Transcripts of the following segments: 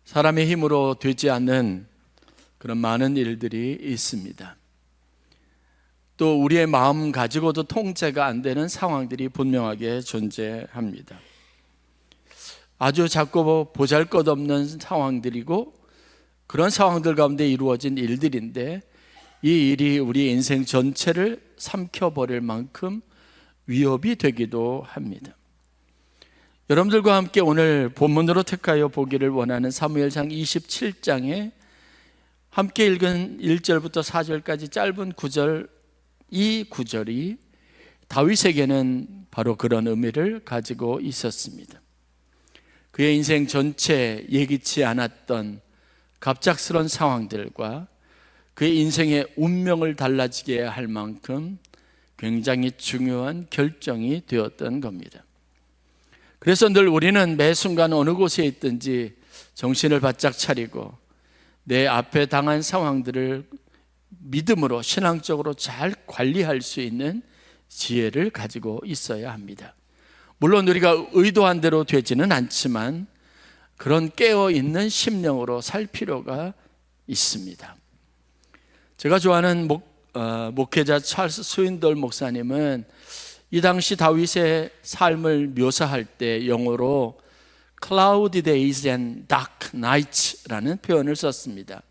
사람의 힘으로 되지 않는 그런 많은 일들이 있습니다. 또 우리의 마음 가지고도 통제가 안 되는 상황들이 분명하게 존재합니다. 아주 작고 보잘것없는 상황들이고 그런 상황들 가운데 이루어진 일들인데 이 일이 우리 인생 전체를 삼켜버릴 만큼 위협이 되기도 합니다. 여러분들과 함께 오늘 본문으로 택하여 보기를 원하는 사무엘상 27장에 함께 읽은 1절부터 4절까지 짧은 구절, 이 구절이 다윗에게는 바로 그런 의미를 가지고 있었습니다. 그의 인생 전체 예기치 않았던 갑작스런 상황들과 그의 인생의 운명을 달라지게 할 만큼 굉장히 중요한 결정이 되었던 겁니다. 그래서 늘 우리는 매 순간 어느 곳에 있든지 정신을 바짝 차리고 내 앞에 당한 상황들을 믿음으로 신앙적으로 잘 관리할 수 있는 지혜를 가지고 있어야 합니다. 물론 우리가 의도한 대로 되지는 않지만 그런 깨어있는 심령으로 살 필요가 있습니다. 제가 좋아하는 목회자 찰스 스윈돌 목사님은 이 당시 다윗의 삶을 묘사할 때 영어로 Cloudy days and dark nights라는 표현을 썼습니다.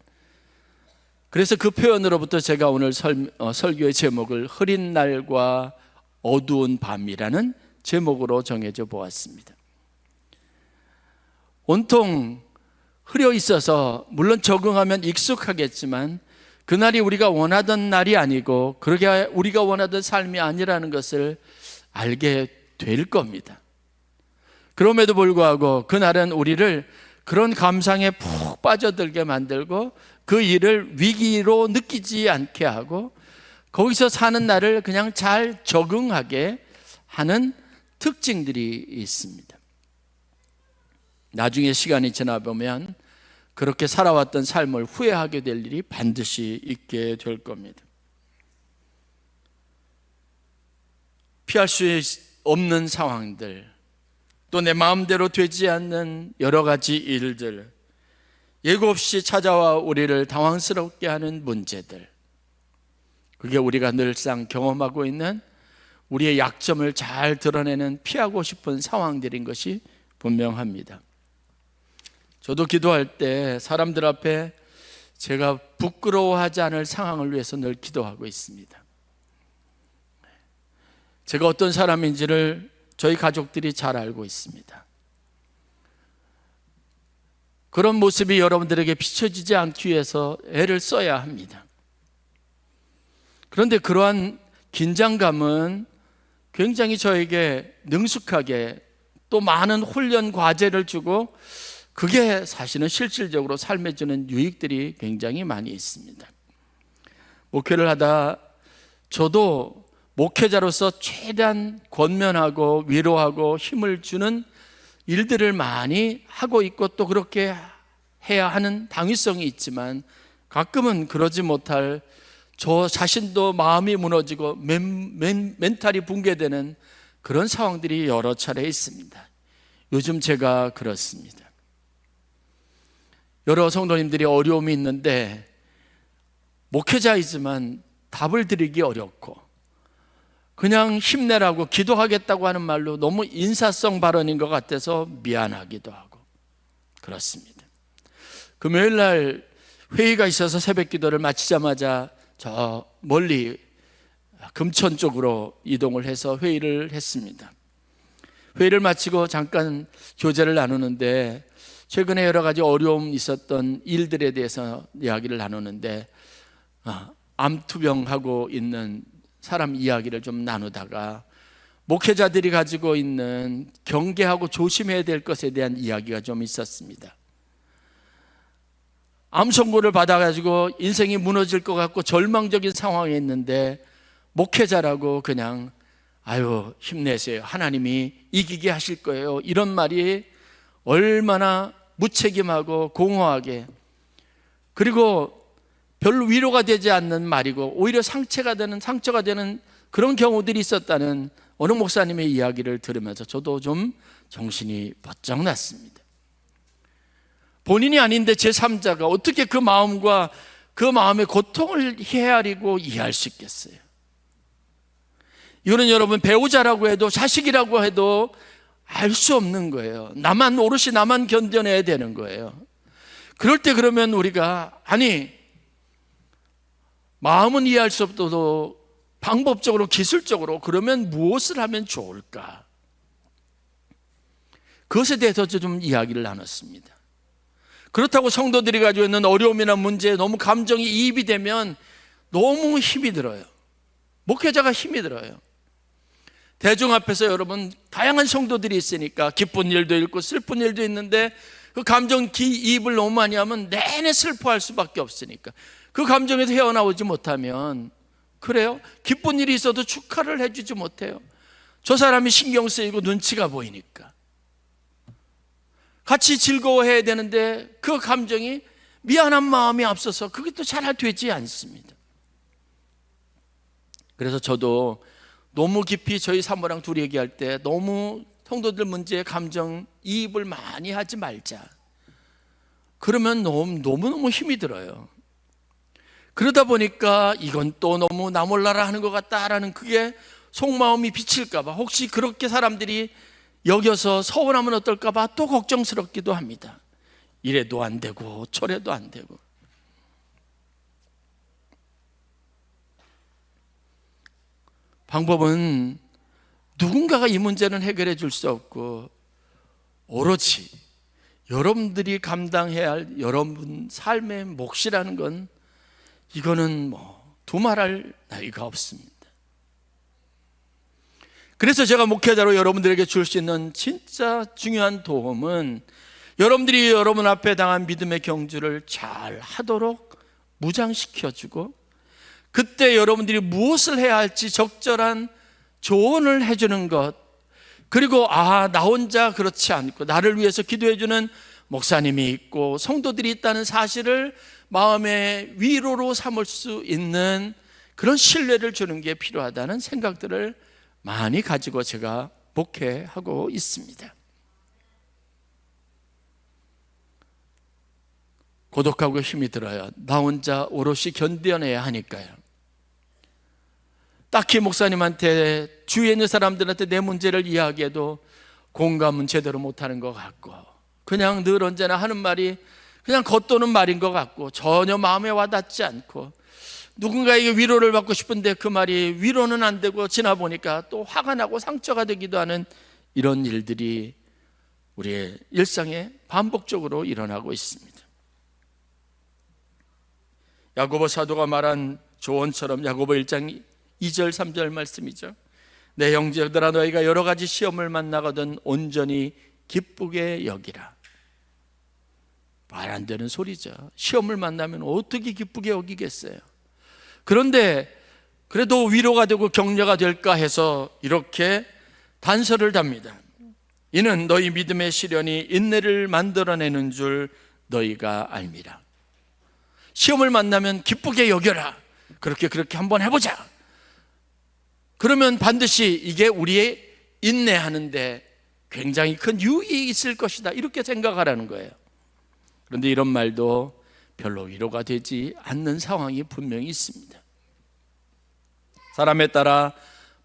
그래서 그 표현으로부터 제가 오늘 설교의 제목을 흐린 날과 어두운 밤이라는 제목으로 정해져 보았습니다. 온통 흐려 있어서 물론 적응하면 익숙하겠지만 그날이 우리가 원하던 날이 아니고 그렇게 우리가 원하던 삶이 아니라는 것을 알게 될 겁니다. 그럼에도 불구하고 그날은 우리를 그런 감상에 푹 빠져들게 만들고 그 일을 위기로 느끼지 않게 하고 거기서 사는 날을 그냥 잘 적응하게 하는 특징들이 있습니다. 나중에 시간이 지나보면 그렇게 살아왔던 삶을 후회하게 될 일이 반드시 있게 될 겁니다. 피할 수 없는 상황들, 또 내 마음대로 되지 않는 여러 가지 일들, 예고 없이 찾아와 우리를 당황스럽게 하는 문제들, 그게 우리가 늘상 경험하고 있는 우리의 약점을 잘 드러내는 피하고 싶은 상황들인 것이 분명합니다. 저도 기도할 때 사람들 앞에 제가 부끄러워하지 않을 상황을 위해서 늘 기도하고 있습니다. 제가 어떤 사람인지를 저희 가족들이 잘 알고 있습니다. 그런 모습이 여러분들에게 비춰지지 않기 위해서 애를 써야 합니다. 그런데 그러한 긴장감은 굉장히 저에게 능숙하게 또 많은 훈련 과제를 주고 그게 사실은 실질적으로 삶에 주는 유익들이 굉장히 많이 있습니다. 목회를 하다 저도 목회자로서 최대한 권면하고 위로하고 힘을 주는 일들을 많이 하고 있고 또 그렇게 해야 하는 당위성이 있지만 가끔은 그러지 못할 저 자신도 마음이 무너지고 멘탈이 붕괴되는 그런 상황들이 여러 차례 있습니다. 요즘 제가 그렇습니다. 여러 성도님들이 어려움이 있는데 목회자이지만 답을 드리기 어렵고 그냥 힘내라고 기도하겠다고 하는 말로 너무 인사성 발언인 것 같아서 미안하기도 하고 그렇습니다. 금요일 날 회의가 있어서 새벽 기도를 마치자마자 저 멀리 금천 쪽으로 이동을 해서 회의를 했습니다. 회의를 마치고 잠깐 교제를 나누는데 최근에 여러 가지 어려움이 있었던 일들에 대해서 이야기를 나누는데 암투병하고 있는 사람 이야기를 좀 나누다가 목회자들이 가지고 있는 경계하고 조심해야 될 것에 대한 이야기가 좀 있었습니다. 암 선고를 받아가지고 인생이 무너질 것 같고 절망적인 상황에 있는데 목회자라고 그냥 아유 힘내세요, 하나님이 이기게 하실 거예요, 이런 말이 얼마나 무책임하고 공허하게 그리고 별로 위로가 되지 않는 말이고 오히려 상처가 되는 그런 경우들이 있었다는 어느 목사님의 이야기를 들으면서 저도 좀 정신이 번쩍 났습니다. 본인이 아닌데 제3자가 어떻게 그 마음과 그 마음의 고통을 헤아리고 이해할 수 있겠어요? 이거는 여러분 배우자라고 해도 자식이라고 해도 알 수 없는 거예요. 나만 오롯이 나만 견뎌내야 되는 거예요. 그럴 때 그러면 우리가 마음은 이해할 수 없어도 방법적으로 기술적으로 그러면 무엇을 하면 좋을까? 그것에 대해서 좀 이야기를 나눴습니다. 그렇다고 성도들이 가지고 있는 어려움이나 문제에 너무 감정이 이입이 되면 너무 힘이 들어요. 목회자가 힘이 들어요. 대중 앞에서 여러분 다양한 성도들이 있으니까 기쁜 일도 있고 슬픈 일도 있는데 그 감정 이입을 너무 많이 하면 내내 슬퍼할 수밖에 없으니까 그 감정에서 헤어나오지 못하면 그래요? 기쁜 일이 있어도 축하를 해주지 못해요. 저 사람이 신경 쓰이고 눈치가 보이니까 같이 즐거워해야 되는데 그 감정이 미안한 마음이 앞서서 그게 또 잘 되지 않습니다. 그래서 저도 너무 깊이 저희 사모랑 둘이 얘기할 때 너무 성도들 문제에 감정 이입을 많이 하지 말자. 그러면 너무너무 힘이 들어요. 그러다 보니까 이건 또 너무 나 몰라라 하는 것 같다라는 그게 속마음이 비칠까 봐 혹시 그렇게 사람들이 여겨서 서운하면 어떨까 봐 또 걱정스럽기도 합니다. 이래도 안 되고 저래도 안 되고. 방법은 누군가가 이 문제는 해결해 줄 수 없고 오로지 여러분들이 감당해야 할 여러분 삶의 몫이라는 건 이거는 두말할 나위가 없습니다. 그래서 제가 목회자로 여러분들에게 줄 수 있는 진짜 중요한 도움은 여러분들이 여러분 앞에 당한 믿음의 경주를 잘 하도록 무장시켜주고 그때 여러분들이 무엇을 해야 할지 적절한 조언을 해주는 것, 그리고 나 혼자 그렇지 않고 나를 위해서 기도해주는 목사님이 있고 성도들이 있다는 사실을 마음의 위로로 삼을 수 있는 그런 신뢰를 주는 게 필요하다는 생각들을 많이 가지고 제가 목회하고 있습니다. 고독하고 힘이 들어요. 나 혼자 오롯이 견뎌내야 하니까요. 딱히 목사님한테 주위에 있는 사람들한테 내 문제를 이야기해도 공감은 제대로 못하는 것 같고 그냥 늘 언제나 하는 말이 그냥 겉도는 말인 것 같고 전혀 마음에 와닿지 않고 누군가에게 위로를 받고 싶은데 그 말이 위로는 안 되고 지나보니까 또 화가 나고 상처가 되기도 하는 이런 일들이 우리의 일상에 반복적으로 일어나고 있습니다. 야고보 사도가 말한 조언처럼 야고보 1장 2절 3절 말씀이죠. 내 형제들아 너희가 여러 가지 시험을 만나거든 온전히 기쁘게 여기라. 말 안 되는 소리죠. 시험을 만나면 어떻게 기쁘게 여기겠어요. 그런데 그래도 위로가 되고 격려가 될까 해서 이렇게 단서를 답니다. 이는 너희 믿음의 시련이 인내를 만들어내는 줄 너희가 알미라. 시험을 만나면 기쁘게 여겨라. 그렇게 한번 해보자. 그러면 반드시 이게 우리의 인내하는데 굉장히 큰 유익이 있을 것이다. 이렇게 생각하라는 거예요. 그런데 이런 말도 별로 위로가 되지 않는 상황이 분명히 있습니다. 사람에 따라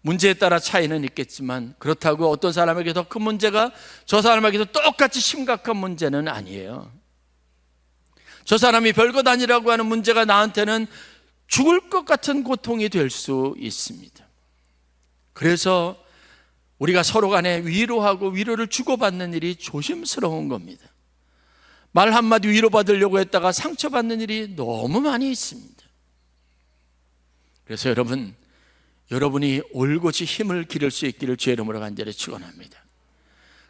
문제에 따라 차이는 있겠지만 그렇다고 어떤 사람에게 더 큰 문제가 저 사람에게도 똑같이 심각한 문제는 아니에요. 저 사람이 별것 아니라고 하는 문제가 나한테는 죽을 것 같은 고통이 될 수 있습니다. 그래서 우리가 서로 간에 위로하고 위로를 주고받는 일이 조심스러운 겁니다. 말 한마디 위로받으려고 했다가 상처받는 일이 너무 많이 있습니다. 그래서 여러분이 올곧이 힘을 기를 수 있기를 주의 이름으로 간절히 축원합니다.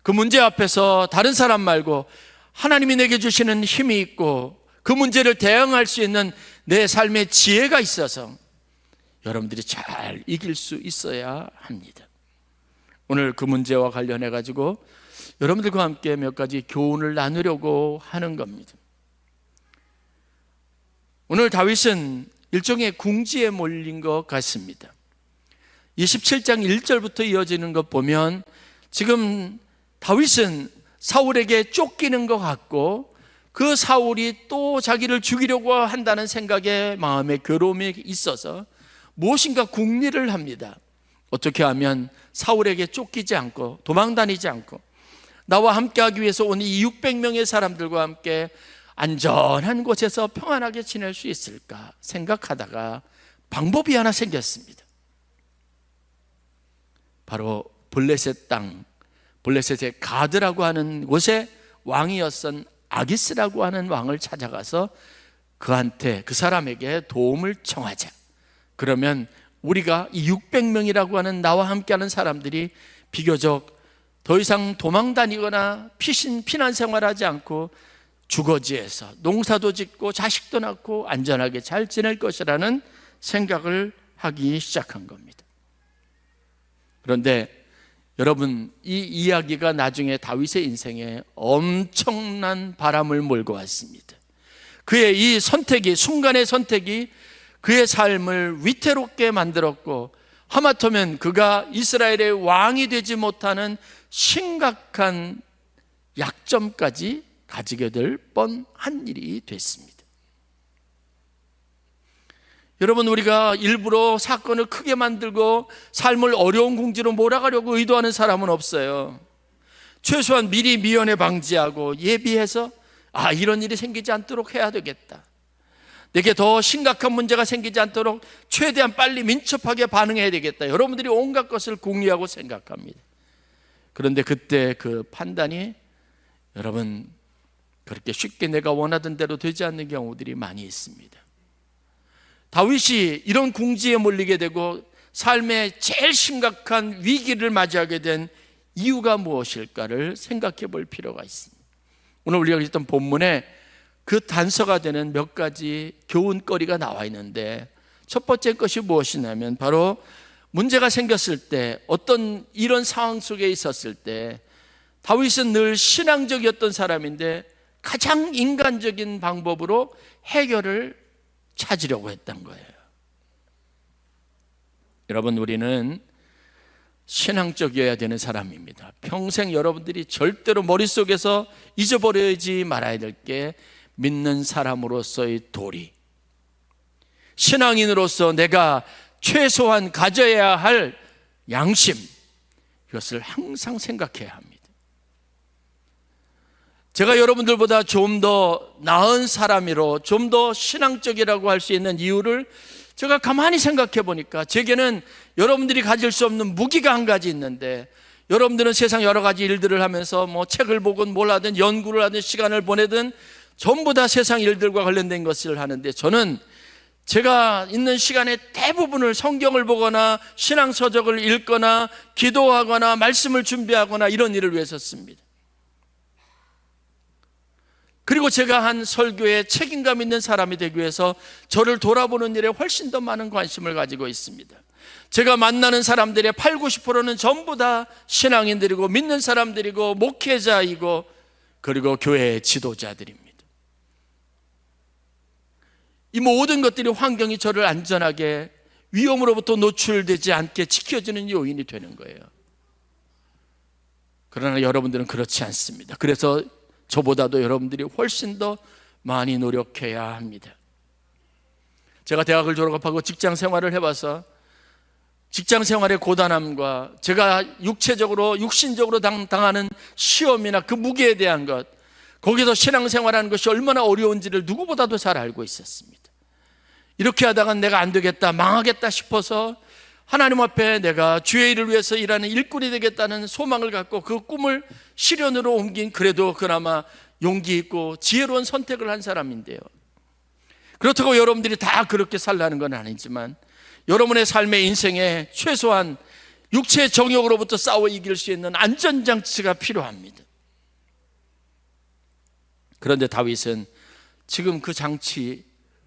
그 문제 앞에서 다른 사람 말고 하나님이 내게 주시는 힘이 있고 그 문제를 대응할 수 있는 내 삶의 지혜가 있어서 여러분들이 잘 이길 수 있어야 합니다. 오늘 그 문제와 관련해 가지고 여러분들과 함께 몇 가지 교훈을 나누려고 하는 겁니다. 오늘 다윗은 일종의 궁지에 몰린 것 같습니다. 27장 1절부터 이어지는 것 보면 지금 다윗은 사울에게 쫓기는 것 같고 그 사울이 또 자기를 죽이려고 한다는 생각에 마음에 괴로움이 있어서 무엇인가 궁리를 합니다. 어떻게 하면 사울에게 쫓기지 않고 도망다니지 않고 나와 함께하기 위해서 온 이 600명의 사람들과 함께 안전한 곳에서 평안하게 지낼 수 있을까 생각하다가 방법이 하나 생겼습니다. 바로 블레셋 땅, 블레셋의 가드라고 하는 곳에 왕이었던 아기스라고 하는 왕을 찾아가서 그 사람에게 도움을 청하자. 그러면 우리가 이 600명이라고 하는 나와 함께하는 사람들이 비교적 더 이상 도망다니거나 피난 생활하지 않고 주거지에서 농사도 짓고 자식도 낳고 안전하게 잘 지낼 것이라는 생각을 하기 시작한 겁니다. 그런데 여러분, 이 이야기가 나중에 다윗의 인생에 엄청난 바람을 몰고 왔습니다. 그의 이 선택이, 순간의 선택이 그의 삶을 위태롭게 만들었고, 하마터면 그가 이스라엘의 왕이 되지 못하는 심각한 약점까지 가지게 될 뻔한 일이 됐습니다. 여러분, 우리가 일부러 사건을 크게 만들고 삶을 어려운 궁지로 몰아가려고 의도하는 사람은 없어요. 최소한 미리 미연에 방지하고 예비해서 이런 일이 생기지 않도록 해야 되겠다, 내게 더 심각한 문제가 생기지 않도록 최대한 빨리 민첩하게 반응해야 되겠다, 여러분들이 온갖 것을 궁리하고 생각합니다. 그런데 그때 그 판단이 여러분 그렇게 쉽게 내가 원하던 대로 되지 않는 경우들이 많이 있습니다. 다윗이 이런 궁지에 몰리게 되고 삶의 제일 심각한 위기를 맞이하게 된 이유가 무엇일까를 생각해 볼 필요가 있습니다. 오늘 우리가 읽었던 본문에 그 단서가 되는 몇 가지 교훈거리가 나와 있는데, 첫 번째 것이 무엇이냐면 바로 문제가 생겼을 때, 어떤 이런 상황 속에 있었을 때 다윗은 늘 신앙적이었던 사람인데 가장 인간적인 방법으로 해결을 찾으려고 했던 거예요. 여러분, 우리는 신앙적이어야 되는 사람입니다. 평생 여러분들이 절대로 머릿속에서 잊어버리지 말아야 될 게 믿는 사람으로서의 도리, 신앙인으로서 내가 최소한 가져야 할 양심, 이것을 항상 생각해야 합니다. 제가 여러분들보다 좀 더 나은 사람이로, 좀 더 신앙적이라고 할 수 있는 이유를 제가 가만히 생각해 보니까 제게는 여러분들이 가질 수 없는 무기가 한 가지 있는데, 여러분들은 세상 여러 가지 일들을 하면서 책을 보건 뭘 하든 연구를 하든 시간을 보내든 전부 다 세상 일들과 관련된 것을 하는데, 저는 제가 있는 시간의 대부분을 성경을 보거나 신앙서적을 읽거나 기도하거나 말씀을 준비하거나 이런 일을 위해서 씁니다. 그리고 제가 한 설교에 책임감 있는 사람이 되기 위해서 저를 돌아보는 일에 훨씬 더 많은 관심을 가지고 있습니다. 제가 만나는 사람들의 80~90%는 전부 다 신앙인들이고 믿는 사람들이고 목회자이고 그리고 교회의 지도자들입니다. 이 모든 것들이 환경이 저를 안전하게 위험으로부터 노출되지 않게 지켜주는 요인이 되는 거예요. 그러나 여러분들은 그렇지 않습니다. 그래서 저보다도 여러분들이 훨씬 더 많이 노력해야 합니다. 제가 대학을 졸업하고 직장 생활을 해봐서 직장 생활의 고단함과 제가 육신적으로 당하는 시험이나 그 무게에 대한 것, 거기서 신앙생활하는 것이 얼마나 어려운지를 누구보다도 잘 알고 있었습니다. 이렇게 하다가 내가 안 되겠다, 망하겠다 싶어서 하나님 앞에 내가 주의 일을 위해서 일하는 일꾼이 되겠다는 소망을 갖고 그 꿈을 실현으로 옮긴, 그래도 그나마 용기 있고 지혜로운 선택을 한 사람인데요. 그렇다고 여러분들이 다 그렇게 살라는 건 아니지만 여러분의 삶의 인생에 최소한 육체의 정욕으로부터 싸워 이길 수 있는 안전장치가 필요합니다. 그런데 다윗은 지금 그 장치,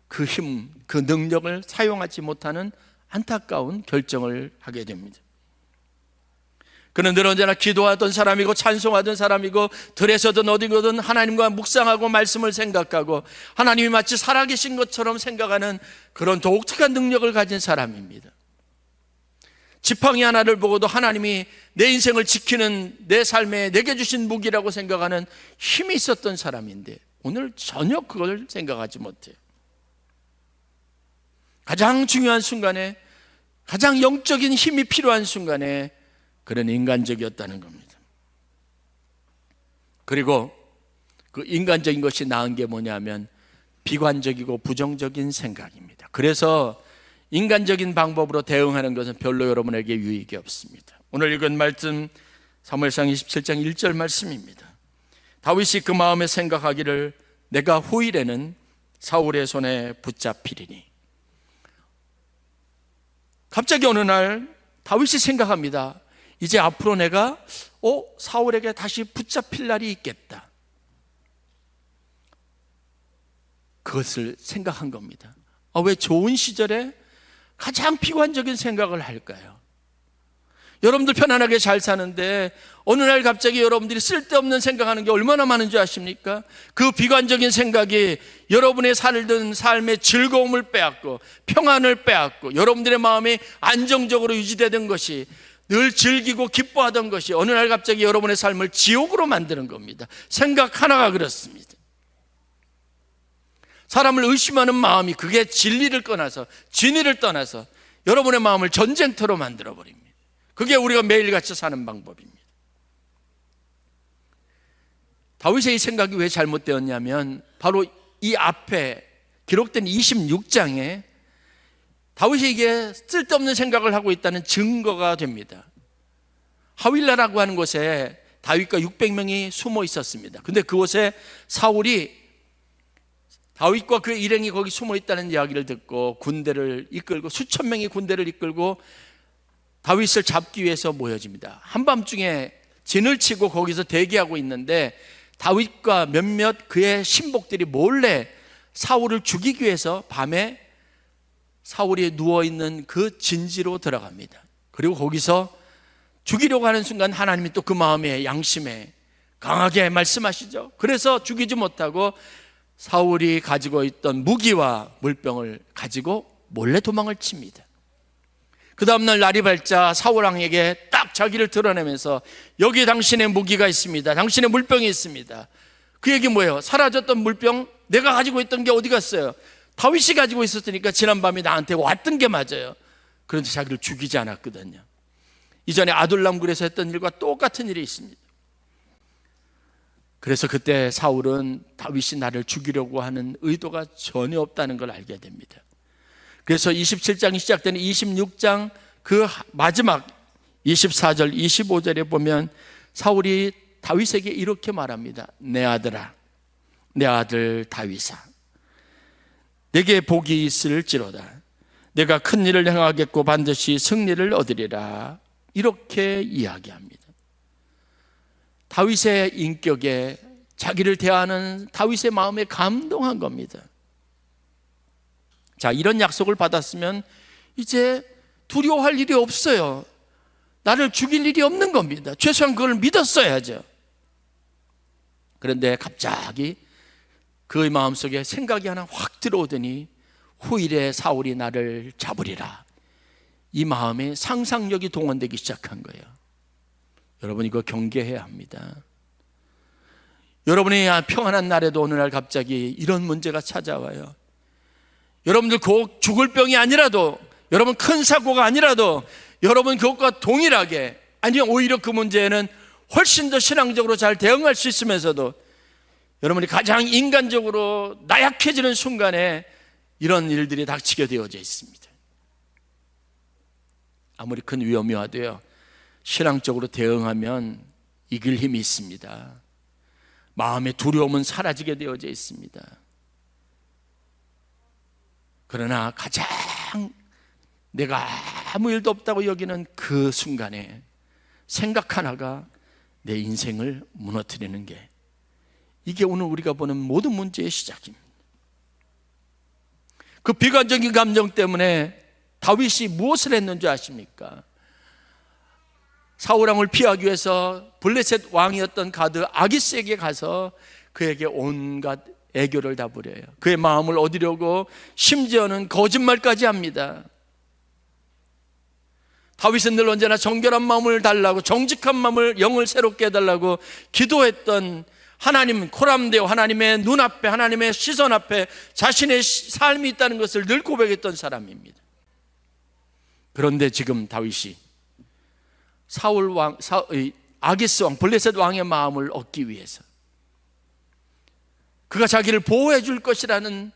그 힘, 그 능력을 사용하지 못하는 안타까운 결정을 하게 됩니다. 그는 늘 언제나 기도하던 사람이고 찬송하던 사람이고 들에서든 어디거든 하나님과 묵상하고 말씀을 생각하고 하나님이 마치 살아계신 것처럼 생각하는 그런 독특한 능력을 가진 사람입니다. 지팡이 하나를 보고도 하나님이 내 인생을 지키는 내 삶에 내게 주신 무기라고 생각하는 힘이 있었던 사람인데, 오늘 전혀 그걸 생각하지 못해요. 가장 중요한 순간에, 가장 영적인 힘이 필요한 순간에 그런 인간적이었다는 겁니다. 그리고 그 인간적인 것이 나은 게 뭐냐면 비관적이고 부정적인 생각입니다. 그래서 인간적인 방법으로 대응하는 것은 별로 여러분에게 유익이 없습니다. 오늘 읽은 말씀 사무엘상 27장 1절 말씀입니다. 다윗이 그 마음에 생각하기를 내가 후일에는 사울의 손에 붙잡히리니. 갑자기 어느 날 다윗이 생각합니다. 이제 앞으로 내가 사울에게 다시 붙잡힐 날이 있겠다. 그것을 생각한 겁니다. 왜 좋은 시절에 가장 비관적인 생각을 할까요? 여러분들 편안하게 잘 사는데 어느 날 갑자기 여러분들이 쓸데없는 생각하는 게 얼마나 많은 줄 아십니까? 그 비관적인 생각이 여러분의 살던 삶의 즐거움을 빼앗고 평안을 빼앗고 여러분들의 마음이 안정적으로 유지되던 것이, 늘 즐기고 기뻐하던 것이 어느 날 갑자기 여러분의 삶을 지옥으로 만드는 겁니다. 생각 하나가 그렇습니다. 사람을 의심하는 마음이, 그게 진리를 떠나서, 진리를 떠나서 여러분의 마음을 전쟁터로 만들어버립니다. 그게 우리가 매일같이 사는 방법입니다. 다윗의 이 생각이 왜 잘못되었냐면 바로 이 앞에 기록된 26장에 다윗이 이게 쓸데없는 생각을 하고 있다는 증거가 됩니다. 하윌라라고 하는 곳에 다윗과 600명이 숨어 있었습니다. 근데 그곳에 사울이 다윗과 그 일행이 거기 숨어 있다는 이야기를 듣고 군대를 이끌고, 수천 명의 군대를 이끌고 다윗을 잡기 위해서 모여집니다. 한밤중에 진을 치고 거기서 대기하고 있는데 다윗과 몇몇 그의 신복들이 몰래 사울을 죽이기 위해서 밤에 사울이 누워있는 그 진지로 들어갑니다. 그리고 거기서 죽이려고 하는 순간 하나님이 또 그 마음에, 양심에 강하게 말씀하시죠. 그래서 죽이지 못하고 사울이 가지고 있던 무기와 물병을 가지고 몰래 도망을 칩니다. 그 다음날 날이 밝자 사울 왕에게 딱 자기를 드러내면서 여기 당신의 무기가 있습니다. 당신의 물병이 있습니다. 그 얘기 뭐예요? 사라졌던 물병, 내가 가지고 있던 게 어디 갔어요? 다윗이 가지고 있었으니까 지난밤에 나한테 왔던 게 맞아요. 그런데 자기를 죽이지 않았거든요. 이전에 아둘람굴에서 했던 일과 똑같은 일이 있습니다. 그래서 그때 사울은 다윗이 나를 죽이려고 하는 의도가 전혀 없다는 걸 알게 됩니다. 그래서 27장이 시작되는 26장 그 마지막 24절 25절에 보면 사울이 다윗에게 이렇게 말합니다. 내 아들아, 내 아들 다윗아, 내게 복이 있을지로다. 내가 큰 일을 행하겠고 반드시 승리를 얻으리라. 이렇게 이야기합니다. 다윗의 인격에, 자기를 대하는 다윗의 마음에 감동한 겁니다. 자, 이런 약속을 받았으면 이제 두려워할 일이 없어요. 나를 죽일 일이 없는 겁니다. 최소한 그걸 믿었어야죠. 그런데 갑자기 그의 마음속에 생각이 하나 확 들어오더니 후일에 사울이 나를 잡으리라. 이 마음에 상상력이 동원되기 시작한 거예요. 여러분, 이거 경계해야 합니다. 여러분이 평안한 날에도 어느 날 갑자기 이런 문제가 찾아와요. 여러분들 꼭 죽을 병이 아니라도, 여러분 큰 사고가 아니라도 여러분 그것과 동일하게, 아니면 오히려 그 문제에는 훨씬 더 신앙적으로 잘 대응할 수 있으면서도 여러분이 가장 인간적으로 나약해지는 순간에 이런 일들이 닥치게 되어져 있습니다. 아무리 큰 위험이 와도요, 신앙적으로 대응하면 이길 힘이 있습니다. 마음의 두려움은 사라지게 되어져 있습니다. 그러나 가장 내가 아무 일도 없다고 여기는 그 순간에 생각 하나가 내 인생을 무너뜨리는 게, 이게 오늘 우리가 보는 모든 문제의 시작입니다. 그 비관적인 감정 때문에 다윗이 무엇을 했는지 아십니까? 사울 왕을 피하기 위해서 블레셋 왕이었던 가드 아기스에게 가서 그에게 온갖 애교를 다 부려요. 그의 마음을 얻으려고 심지어는 거짓말까지 합니다. 다윗은 늘 언제나 정결한 마음을 달라고, 정직한 마음을, 영을 새롭게 해달라고 기도했던 하나님 코람데오, 하나님의 눈앞에, 하나님의 시선 앞에 자신의 삶이 있다는 것을 늘 고백했던 사람입니다. 그런데 지금 다윗이 아기스 왕, 블레셋 왕의 마음을 얻기 위해서, 그가 자기를 보호해 줄 것이라는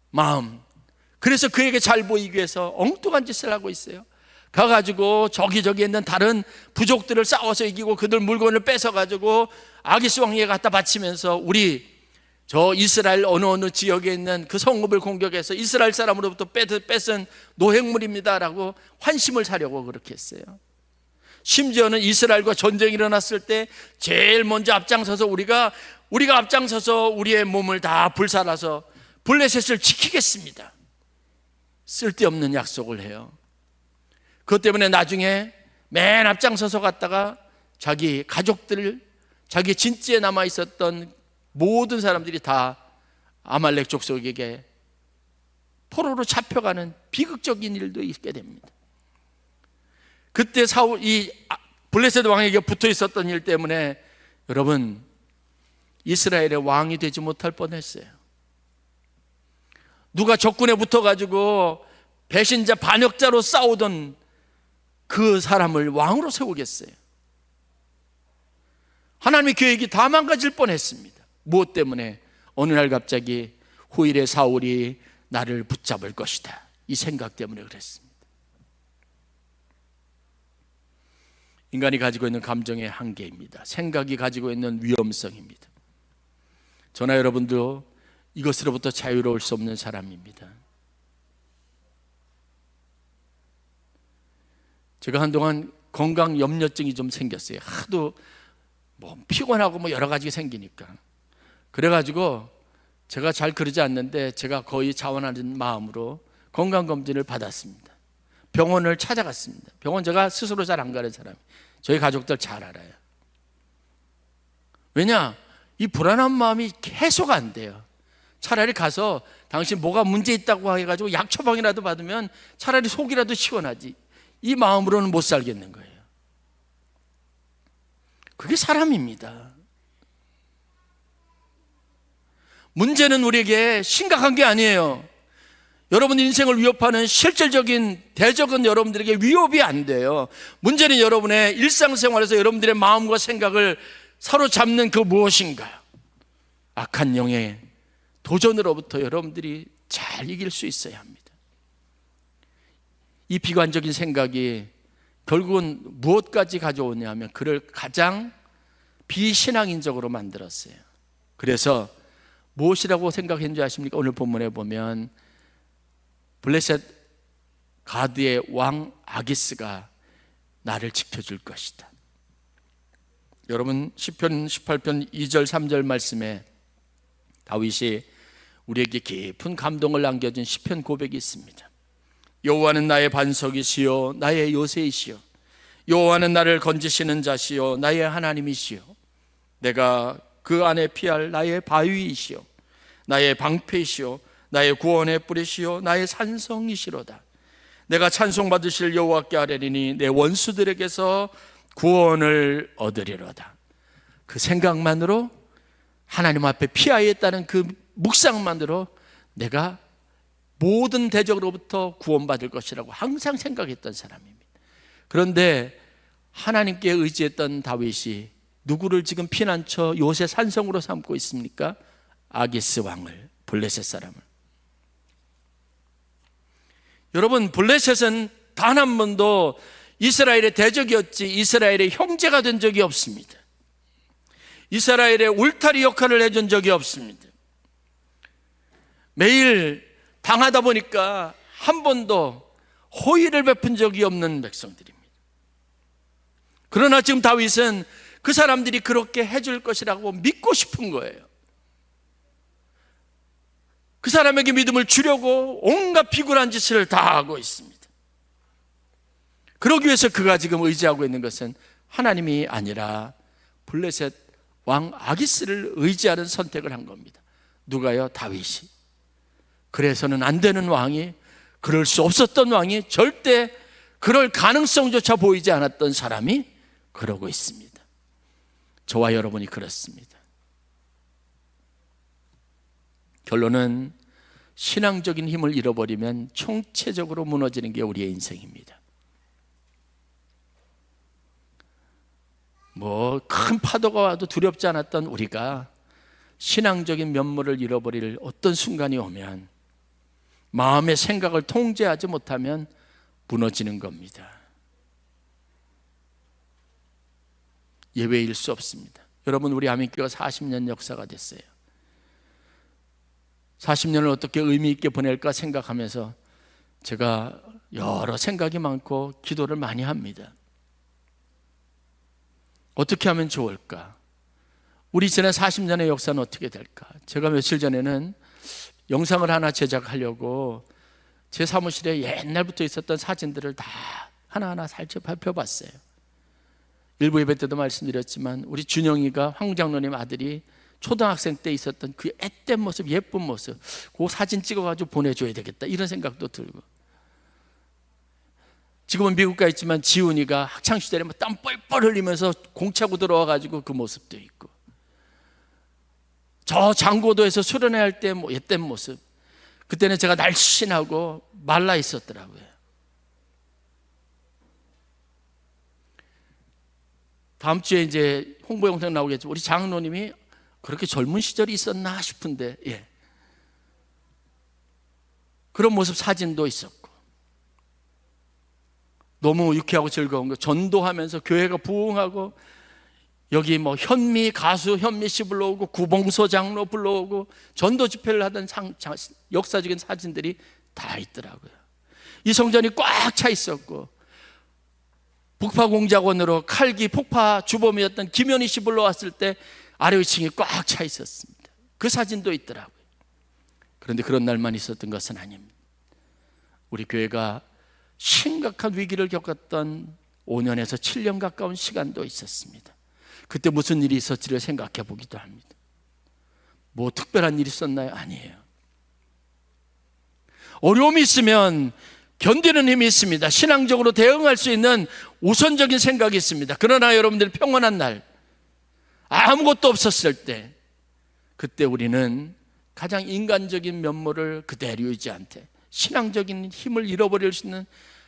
마음, 그래서 그에게 잘 보이기 위해서 엉뚱한 짓을 하고 있어요. 가가지고 저기 있는 다른 부족들을 싸워서 이기고 그들 물건을 뺏어가지고 아기스 왕에게 갖다 바치면서 우리 저 이스라엘 어느 지역에 있는 그 성읍을 공격해서 이스라엘 사람으로부터 뺏은 노획물입니다라고 환심을 사려고 그렇게 했어요. 심지어는 이스라엘과 전쟁이 일어났을 때 제일 먼저 앞장서서 우리가 앞장서서 우리의 몸을 다 불살라서 블레셋을 지키겠습니다, 쓸데없는 약속을 해요. 그것 때문에 나중에 맨 앞장서서 갔다가 자기 가족들, 자기 진지에 남아 있었던 모든 사람들이 다 아말렉 족속에게 포로로 잡혀가는 비극적인 일도 있게 됩니다. 그때 이 블레셋 왕에게 붙어 있었던 일 때문에 여러분, 이스라엘의 왕이 되지 못할 뻔했어요. 누가 적군에 붙어가지고 배신자 반역자로 싸우던 그 사람을 왕으로 세우겠어요? 하나님의 계획이 다 망가질 뻔했습니다. 무엇 때문에? 어느 날 갑자기 후일의 사울이 나를 붙잡을 것이다, 이 생각 때문에 그랬습니다. 인간이 가지고 있는 감정의 한계입니다. 생각이 가지고 있는 위험성입니다. 저나 여러분도 이것으로부터 자유로울 수 없는 사람입니다. 제가 한동안 건강 염려증이 좀 생겼어요. 하도 피곤하고 여러 가지 생기니까. 그래가지고 제가 잘 그러지 않는데 제가 거의 자원하는 마음으로 건강검진을 받았습니다. 병원을 찾아갔습니다. 병원 제가 스스로 잘 안 가는 사람, 저희 가족들 잘 알아요. 왜냐? 이 불안한 마음이 해소가 안 돼요. 차라리 가서 당신 뭐가 문제 있다고 해가지고 약 처방이라도 받으면 차라리 속이라도 시원하지, 이 마음으로는 못 살겠는 거예요. 그게 사람입니다. 문제는 우리에게 심각한 게 아니에요. 여러분 인생을 위협하는 실질적인 대적은 여러분들에게 위협이 안 돼요. 문제는 여러분의 일상생활에서 여러분들의 마음과 생각을 사로잡는 그 무엇인가, 악한 영의 도전으로부터 여러분들이 잘 이길 수 있어야 합니다. 이 비관적인 생각이 결국은 무엇까지 가져오냐면 그를 가장 비신앙인적으로 만들었어요. 그래서 무엇이라고 생각했는지 아십니까? 오늘 본문에 보면 블레셋 가드의 왕 아기스가 나를 지켜줄 것이다. 여러분 시편 18편 2절 3절 말씀에 다윗이 우리에게 깊은 감동을 남겨준 시편 고백이 있습니다. 여호와는 나의 반석이시요 나의 요새이시요 여호와는 나를 건지시는 자시요 나의 하나님이시요 내가 그 안에 피할 나의 바위이시요 나의 방패이시요 나의 구원의 뿌리시요 나의 산성이시로다. 내가 찬송받으실 여호와께 아뢰리니 내 원수들에게서 구원을 얻으리로다. 그 생각만으로, 하나님 앞에 피하였다는 그 묵상만으로 내가 모든 대적으로부터 구원받을 것이라고 항상 생각했던 사람입니다. 그런데 하나님께 의지했던 다윗이 누구를 지금 피난처 요새 산성으로 삼고 있습니까? 아기스 왕을, 블레셋 사람을. 여러분, 블레셋은 단 한 번도 이스라엘의 대적이었지 이스라엘의 형제가 된 적이 없습니다. 이스라엘의 울타리 역할을 해준 적이 없습니다. 매일 당하다 보니까 한 번도 호의를 베푼 적이 없는 백성들입니다. 그러나 지금 다윗은 그 사람들이 그렇게 해줄 것이라고 믿고 싶은 거예요. 그 사람에게 믿음을 주려고 온갖 비굴한 짓을 다 하고 있습니다. 그러기 위해서 그가 지금 의지하고 있는 것은 하나님이 아니라 블레셋 왕 아기스를 의지하는 선택을 한 겁니다. 누가요? 다윗이. 그래서는 안 되는 왕이, 그럴 수 없었던 왕이, 절대 그럴 가능성조차 보이지 않았던 사람이 그러고 있습니다. 저와 여러분이 그렇습니다. 결론은 신앙적인 힘을 잃어버리면 총체적으로 무너지는 게 우리의 인생입니다. 큰 파도가 와도 두렵지 않았던 우리가 신앙적인 면모를 잃어버릴 어떤 순간이 오면, 마음의 생각을 통제하지 못하면 무너지는 겁니다. 예외일 수 없습니다. 여러분, 우리 아민교회가 40년 역사가 됐어요. 40년을 어떻게 의미 있게 보낼까 생각하면서 제가 여러 생각이 많고 기도를 많이 합니다. 어떻게 하면 좋을까? 우리 지난 40년의 역사는 어떻게 될까? 제가 며칠 전에는 영상을 하나 제작하려고 제 사무실에 옛날부터 있었던 사진들을 다 하나하나 살펴봤어요. 일부 예배 때도 말씀드렸지만 우리 준영이가 황 장로님 아들이 초등학생 때 있었던 그 앳된 모습, 예쁜 모습, 그 사진 찍어가지고 보내줘야 되겠다, 이런 생각도 들고, 지금은 미국 가 있지만 지훈이가 학창시절에 땀 뻘뻘 흘리면서 공차고 들어와가지고 그 모습도 있고, 저 장고도에서 수련회 할 때 옛된 모습, 그때는 제가 날씬하고 말라 있었더라고요. 다음 주에 이제 홍보 영상 나오겠죠. 우리 장로님이 그렇게 젊은 시절이 있었나 싶은데, 그런 모습 사진도 있었고, 너무 유쾌하고 즐거운 거, 전도하면서 교회가 부흥하고, 여기 현미 가수 현미 씨 불러오고, 구봉소 장로 불러오고, 전도 집회를 하던 역사적인 사진들이 다 있더라고요. 이 성전이 꽉 차 있었고, 북파공작원으로 칼기 폭파 주범이었던 김현희 씨 불러왔을 때 아래위층이 꽉 차 있었습니다. 그 사진도 있더라고요. 그런데 그런 날만 있었던 것은 아닙니다. 우리 교회가 심각한 위기를 겪었던 5년에서 7년 가까운 시간도 있었습니다. 그때 무슨 일이 있었지를 생각해 보기도 합니다. 특별한 일이 있었나요? 아니에요. 어려움이 있으면 견디는 힘이 있습니다. 신앙적으로 대응할 수 있는 우선적인 생각이 있습니다. 그러나 여러분들이 평온한 날, 아무것도 없었을 때, 그때 우리는 가장 인간적인 면모를 그대로 유지한 채 신앙적인 힘을 잃어버릴 수 있는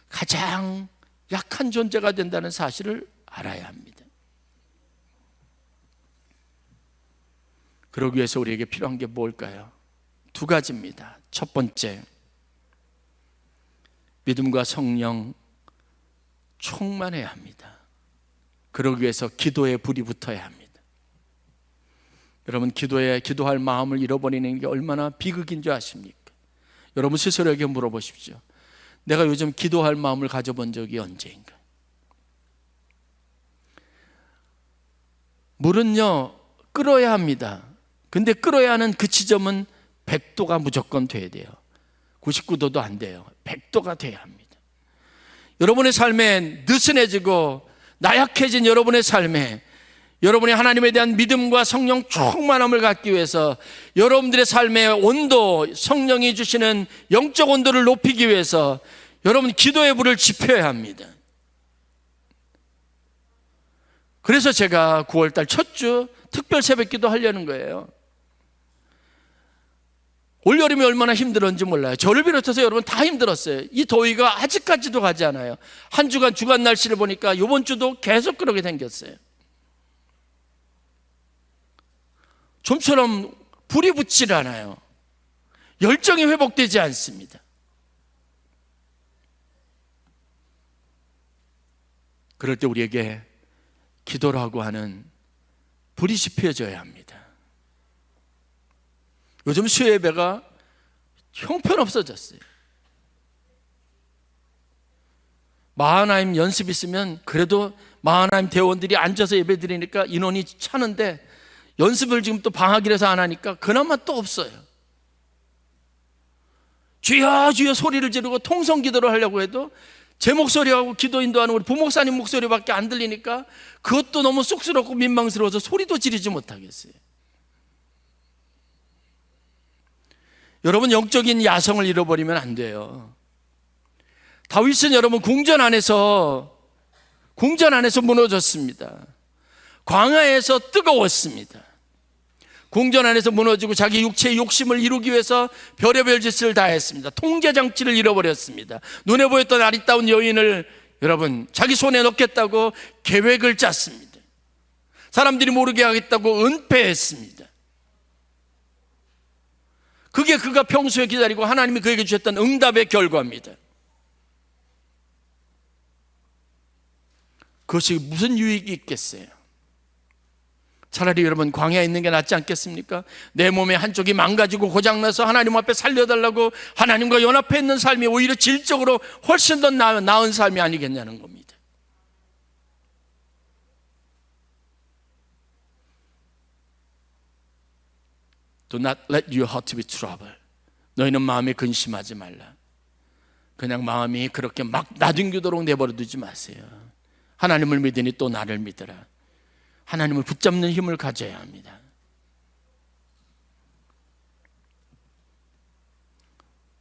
가장 약한 존재가 된다는 사실을 알아야 합니다. 그러기 위해서 우리에게 필요한 게 뭘까요? 두 가지입니다. 첫 번째, 믿음과 성령 충만해야 합니다. 그러기 위해서 기도에 불이 붙어야 합니다. 여러분, 기도할 마음을 잃어버리는 게 얼마나 비극인 줄 아십니까? 여러분 스스로에게 물어보십시오. 내가 요즘 기도할 마음을 가져본 적이 언제인가? 물은요, 끓어야 합니다. 근데 끓어야 하는 그 지점은 100도가 무조건 돼야 돼요. 99도도 안 돼요. 100도가 돼야 합니다. 여러분의 삶에 느슨해지고 나약해진 여러분의 삶에 여러분이 하나님에 대한 믿음과 성령 충만함을 갖기 위해서, 여러분들의 삶의 온도, 성령이 주시는 영적 온도를 높이기 위해서 여러분 기도의 불을 지펴야 합니다. 그래서 제가 9월달 첫 주 특별 새벽기도 하려는 거예요. 올여름이 얼마나 힘들었는지 몰라요. 저를 비롯해서 여러분 다 힘들었어요. 이 더위가 아직까지도 가지 않아요. 한 주간 주간 날씨를 보니까 이번 주도 계속 그러게 생겼어요. 좀처럼 불이 붙질 않아요. 열정이 회복되지 않습니다. 그럴 때 우리에게 기도라고 하는 불이 지펴져야 합니다. 요즘 수요예배가 형편없어졌어요. 마하나임 연습 있으면 그래도 마하나임 대원들이 앉아서 예배 드리니까 인원이 차는데, 연습을 지금 또 방학이라서 안 하니까 그나마 또 없어요. 주여 주여 소리를 지르고 통성기도를 하려고 해도 제 목소리하고 기도 인도하는 우리 부목사님 목소리밖에 안 들리니까 그것도 너무 쑥스럽고 민망스러워서 소리도 지르지 못하겠어요. 여러분, 영적인 야성을 잃어버리면 안 돼요. 다윗은 여러분 궁전 안에서 무너졌습니다. 광야에서 뜨거웠습니다. 궁전 안에서 무너지고 자기 육체의 욕심을 이루기 위해서 별의별 짓을 다 했습니다. 통제장치를 잃어버렸습니다. 눈에 보였던 아리따운 여인을 여러분 자기 손에 넣겠다고 계획을 짰습니다. 사람들이 모르게 하겠다고 은폐했습니다. 그게 그가 평소에 기다리고 하나님이 그에게 주셨던 응답의 결과입니다. 그것이 무슨 유익이 있겠어요? 차라리 여러분 광야에 있는 게 낫지 않겠습니까? 내 몸의 한쪽이 망가지고 고장나서 하나님 앞에 살려달라고 하나님과 연합해 있는 삶이 오히려 질적으로 훨씬 더 나은 삶이 아니겠냐는 겁니다. Do not let your heart to be troubled. 너희는 마음에 근심하지 말라. 그냥 마음이 그렇게 막 나뒹구도록 내버려 두지 마세요. 하나님을 믿으니 또 나를 믿으라. 하나님을 붙잡는 힘을 가져야 합니다.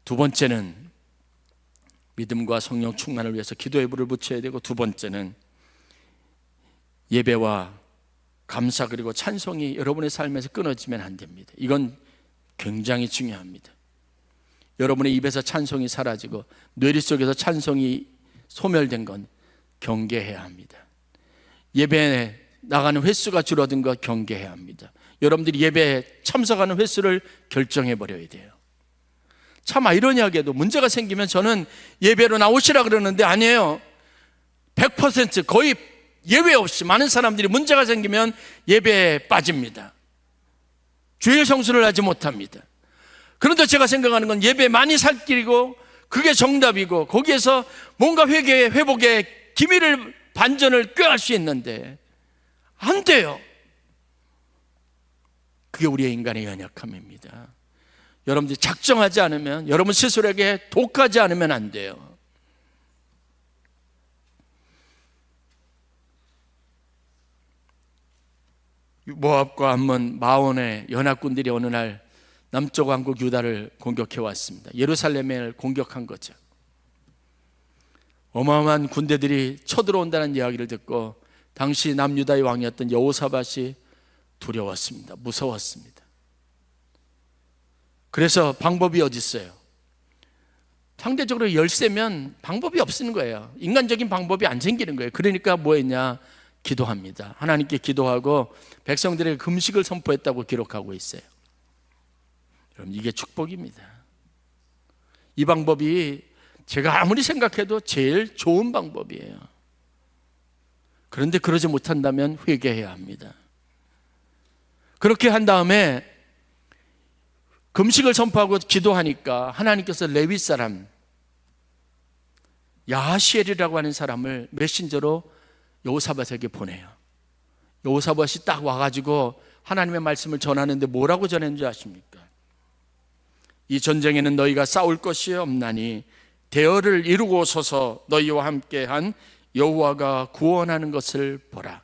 두 번째는 믿음과 성령 충만을 위해서 기도의 불을 붙여야 되고, 두 번째는 예배와 감사 그리고 찬송이 여러분의 삶에서 끊어지면 안 됩니다. 이건 굉장히 중요합니다. 여러분의 입에서 찬송이 사라지고 뇌리 속에서 찬송이 소멸된 건 경계해야 합니다. 예배에 나가는 횟수가 줄어든 거 경계해야 합니다. 여러분들이 예배에 참석하는 횟수를 결정해 버려야 돼요. 참 아이러니하게도 문제가 생기면 저는 예배로 나오시라 그러는데 아니에요. 100% 거의 예외 없이 많은 사람들이 문제가 생기면 예배에 빠집니다. 주일 성수를 하지 못합니다. 그런데 제가 생각하는 건 예배 많이 살길이고 그게 정답이고 거기에서 뭔가 회개의 회복의 기밀을 반전을 꾀할 수 있는데 안 돼요. 그게 우리의 인간의 연약함입니다. 여러분들이 작정하지 않으면, 여러분 스스로에게 독하지 않으면 안 돼요. 모압과 암몬 마온의 연합군들이 어느 날 남쪽 왕국 유다를 공격해 왔습니다. 예루살렘을 공격한 거죠. 어마어마한 군대들이 쳐들어온다는 이야기를 듣고 당시 남유다의 왕이었던 여호사밧이 두려웠습니다. 무서웠습니다. 그래서 방법이 어디 있어요? 상대적으로 열세면 방법이 없는 거예요. 인간적인 방법이 안 생기는 거예요. 그러니까 뭐 했냐? 기도합니다. 하나님께 기도하고 백성들에게 금식을 선포했다고 기록하고 있어요. 여러분, 이게 축복입니다. 이 방법이 제가 아무리 생각해도 제일 좋은 방법이에요. 그런데 그러지 못한다면 회개해야 합니다. 그렇게 한 다음에 금식을 선포하고 기도하니까 하나님께서 레위 사람 야하시엘이라고 하는 사람을 메신저로 여호사밧에게 보내요. 여호사밧이 딱 와가지고 하나님의 말씀을 전하는데 뭐라고 전했는지 아십니까? 이 전쟁에는 너희가 싸울 것이 없나니 대열을 이루고 서서 너희와 함께한 여호와가 구원하는 것을 보라.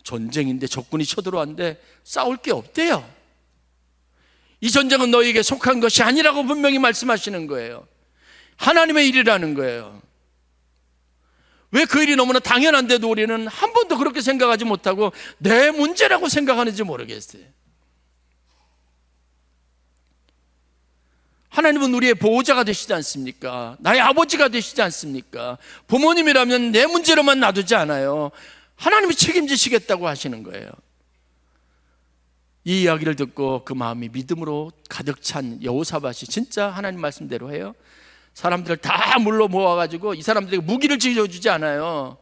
전쟁인데 적군이 쳐들어왔는데 싸울 게 없대요. 이 전쟁은 너희에게 속한 것이 아니라고 분명히 말씀하시는 거예요. 하나님의 일이라는 거예요. 왜 그 일이 너무나 당연한데도 우리는 한 번도 그렇게 생각하지 못하고 내 문제라고 생각하는지 모르겠어요. 하나님은 우리의 보호자가 되시지 않습니까? 나의 아버지가 되시지 않습니까? 부모님이라면 내 문제로만 놔두지 않아요. 하나님이 책임지시겠다고 하시는 거예요. 이 이야기를 듣고 그 마음이 믿음으로 가득 찬 여호사밧이 진짜 하나님 말씀대로 해요. 사람들을 다 물러 모아가지고 이 사람들에게 무기를 쥐어주지 않아요.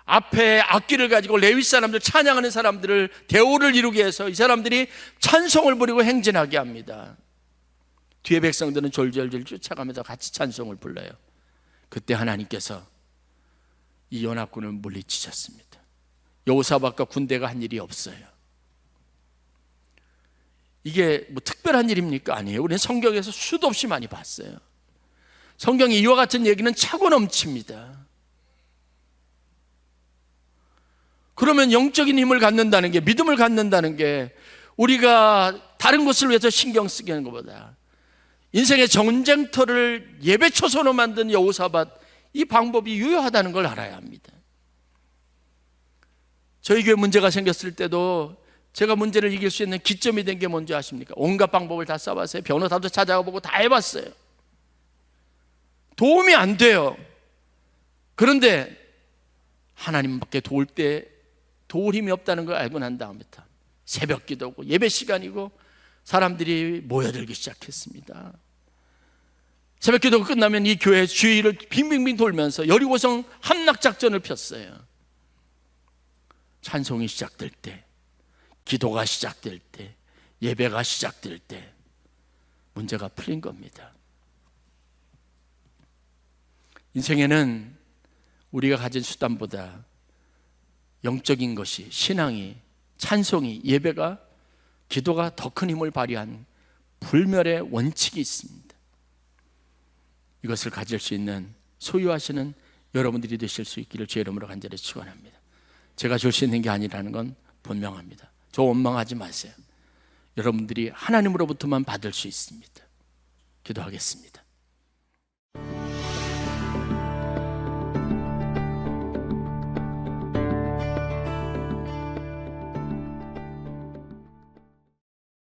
앞에 악기를 가지고 레위 사람들, 찬양하는 사람들을 대오를 이루게 해서 이 사람들이 찬송을 부리고 행진하게 합니다. 뒤에 백성들은 졸졸졸 쫓아가면서 같이 찬송을 불러요. 그때 하나님께서 이 연합군을 물리치셨습니다. 여호사밧과 군대가 한 일이 없어요. 이게 뭐 특별한 일입니까? 아니에요. 우리는 성경에서 수도 없이 많이 봤어요. 성경에 이와 같은 얘기는 차고 넘칩니다. 그러면 영적인 힘을 갖는다는 게, 믿음을 갖는다는 게 우리가 다른 것을 위해서 신경 쓰게 하는 것보다 인생의 전쟁터를 예배초소로 만든 여호사밧, 이 방법이 유효하다는 걸 알아야 합니다. 저희 교회 문제가 생겼을 때도 제가 문제를 이길 수 있는 기점이 된 게 뭔지 아십니까? 온갖 방법을 다 써봤어요. 변호사도 찾아보고 다 해봤어요. 도움이 안 돼요. 그런데 하나님밖에 도울 힘이 없다는 걸 알고 난 다음부터 새벽 기도고 예배 시간이고 사람들이 모여들기 시작했습니다. 새벽 기도가 끝나면 이 교회 주위를 빙빙빙 돌면서 여리고성 함락작전을 폈어요. 찬송이 시작될 때, 기도가 시작될 때, 예배가 시작될 때 문제가 풀린 겁니다. 인생에는 우리가 가진 수단보다 영적인 것이, 신앙이, 찬송이, 예배가, 기도가 더 큰 힘을 발휘한 불멸의 원칙이 있습니다. 이것을 가질 수 있는, 소유하시는 여러분들이 되실 수 있기를 주의 이름으로 간절히 축원합니다. 제가 줄 수 있는 게 아니라는 건 분명합니다. 저 원망하지 마세요. 여러분들이 하나님으로부터만 받을 수 있습니다. 기도하겠습니다.